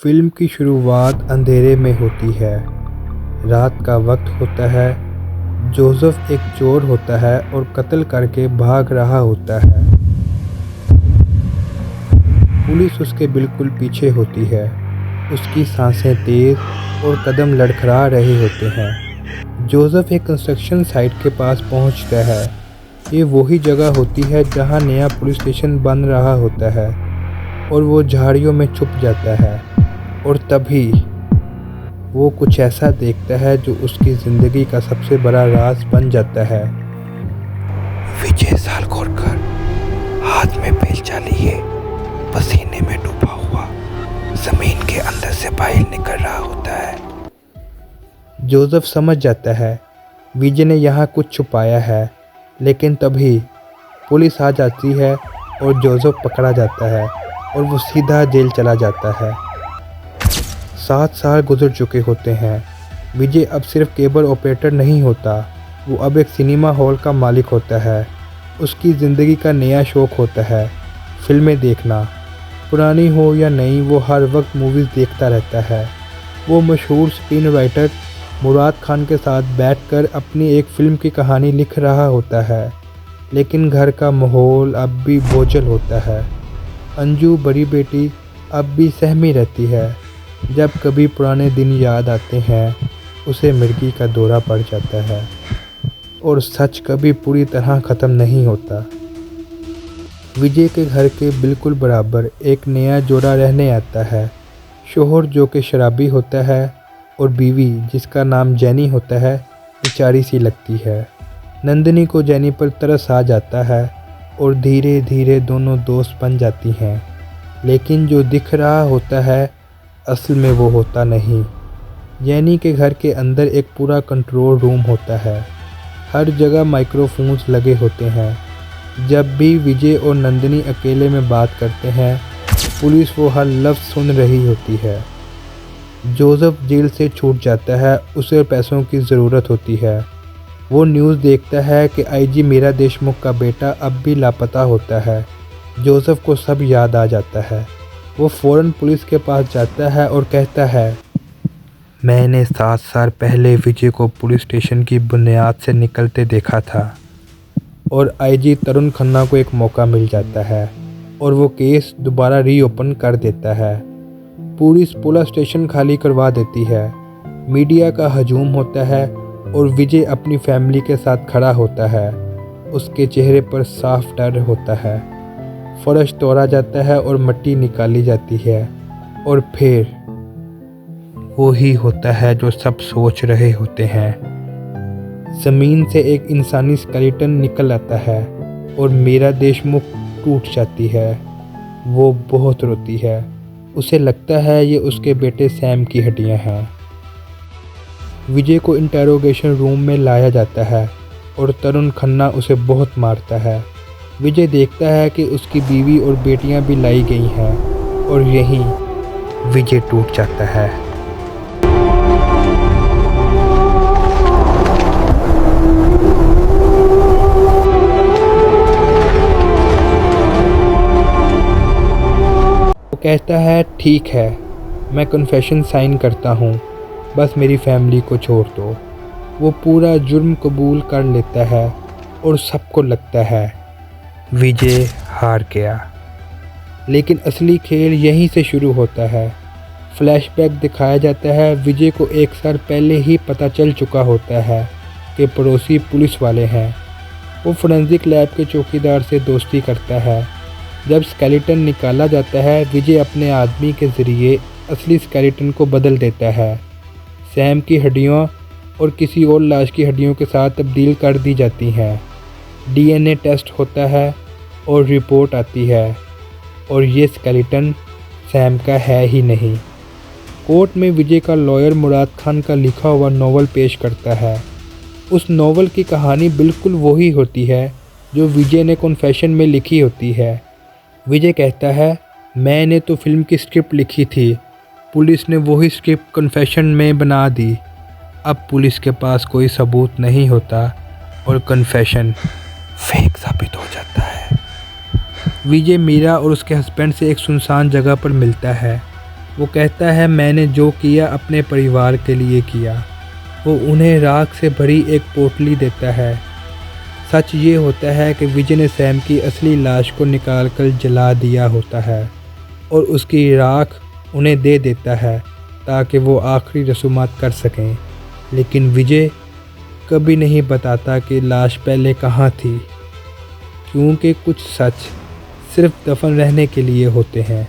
Film की शुरुआत अंधेरे में होती है। रात का वक्त होता है। जोसेफ एक चोर होता है और कत्ल करके भाग रहा होता है। पुलिस उसके बिल्कुल पीछे होती है। उसकी सांसें तेज और कदम लड़खड़ा रहे होते हैं। जोसेफ एक कंस्ट्रक्शन साइट के पास पहुंचता है। ये वही जगह होती है जहां नया पुलिस स्टेशन बन रहा होता है और वो झाड़ियों में छुप जाता है। और तभी वो कुछ ऐसा देखता है जो उसकी ज़िंदगी का सबसे बड़ा राज बन जाता है। विजय साल खोलकर हाथ में बेलचा लिए पसीने में डूबा हुआ जमीन के अंदर से बाहर निकल रहा होता है। जोसेफ समझ जाता है विजय ने यहाँ कुछ छुपाया है, लेकिन तभी पुलिस आ जाती है और जोसेफ पकड़ा जाता है और वो सीधा जेल चला जाता है। 7 साल गुजर चुके होते हैं। विजय अब सिर्फ केबल ऑपरेटर नहीं होता, वो अब एक सिनेमा हॉल का मालिक होता है। उसकी ज़िंदगी का नया शौक़ होता है फिल्में देखना। पुरानी हो या नई, वो हर वक्त मूवीज़ देखता रहता है। वो मशहूर स्क्रीन राइटर मुराद खान के साथ बैठकर अपनी एक फ़िल्म की कहानी लिख रहा होता है, लेकिन घर का माहौल अब भी बोझिल होता है। अंजू बड़ी बेटी अब भी सहमी रहती है। जब कभी पुराने दिन याद आते हैं उसे मिर्गी का दौरा पड़ जाता है और सच कभी पूरी तरह ख़त्म नहीं होता। विजय के घर के बिल्कुल बराबर एक नया जोड़ा रहने आता है। शोहर जो कि शराबी होता है और बीवी जिसका नाम जैनी होता है बेचारी सी लगती है। नंदिनी को जैनी पर तरस आ जाता है और धीरे धीरे दोनों दोस्त बन जाती हैं, लेकिन जो दिख रहा होता है असल में वो होता नहीं। जैनी के घर के अंदर एक पूरा कंट्रोल रूम होता है। हर जगह माइक्रोफोन्स लगे होते हैं। जब भी विजय और नंदिनी अकेले में बात करते हैं पुलिस वो हर लफ्ज़ सुन रही होती है। जोसेफ जेल से छूट जाता है, उसे पैसों की ज़रूरत होती है। वो न्यूज़ देखता है कि आईजी मीरा देशमुख का बेटा अब भी लापता होता है। जोसेफ को सब याद आ जाता है। वो फ़ौरन पुलिस के पास जाता है और कहता है, मैंने 7 साल पहले विजय को पुलिस स्टेशन की बुनियाद से निकलते देखा था। और आईजी तरुण खन्ना को एक मौका मिल जाता है और वो केस दोबारा रीओपन कर देता है। पुलिस पूरा स्टेशन खाली करवा देती है। मीडिया का हजूम होता है और विजय अपनी फैमिली के साथ खड़ा होता है। उसके चेहरे पर साफ डर होता है। फर्श तोड़ा जाता है और मिट्टी निकाली जाती है और फिर वो ही होता है जो सब सोच रहे होते हैं। ज़मीन से एक इंसानी स्केलेटन निकल आता है और मीरा देशमुख टूट जाती है। वो बहुत रोती है। उसे लगता है ये उसके बेटे सैम की हड्डियां हैं। विजय को इंटेरोगेशन रूम में लाया जाता है और तरुण खन्ना उसे बहुत मारता है। विजय देखता है कि उसकी बीवी और बेटियां भी लाई गई हैं और यहीं विजय टूट जाता है। वो कहता है ठीक है, मैं कन्फेशन साइन करता हूँ, बस मेरी फैमिली को छोड़ दो। वो पूरा जुर्म कबूल कर लेता है और सबको लगता है विजय हार गया। लेकिन असली खेल यहीं से शुरू होता है। फ्लैशबैक दिखाया जाता है। विजय को 1 साल पहले ही पता चल चुका होता है कि पड़ोसी पुलिस वाले हैं। वो फोरेंसिक लैब के चौकीदार से दोस्ती करता है। जब स्केलेटन निकाला जाता है विजय अपने आदमी के ज़रिए असली स्केलेटन को बदल देता है। सैम की हड्डियों और किसी और लाश की हड्डियों के साथ तब्दील कर दी जाती हैं। डीएनए टेस्ट होता है और रिपोर्ट आती है और ये स्केलेटन सैम का है ही नहीं। कोर्ट में विजय का लॉयर मुराद खान का लिखा हुआ नॉवल पेश करता है। उस नॉवल की कहानी बिल्कुल वही होती है जो विजय ने कन्फेशन में लिखी होती है। विजय कहता है, मैंने तो फिल्म की स्क्रिप्ट लिखी थी, पुलिस ने वही स्क्रिप्ट कन्फेशन में बना दी। अब पुलिस के पास कोई सबूत नहीं होता और कन्फेशन फेक साबित हो जाता है। विजय मीरा और उसके हस्बैंड से एक सुनसान जगह पर मिलता है। वो कहता है मैंने जो किया अपने परिवार के लिए किया। वो उन्हें राख से भरी एक पोटली देता है। सच ये होता है कि विजय ने सैम की असली लाश को निकालकर जला दिया होता है और उसकी राख उन्हें दे देता है ताकि वो आखिरी रसूमात कर सकें। लेकिन विजय कभी नहीं बताता कि लाश पहले कहाँ थी, क्योंकि कुछ सच सिर्फ दफन रहने के लिए होते हैं।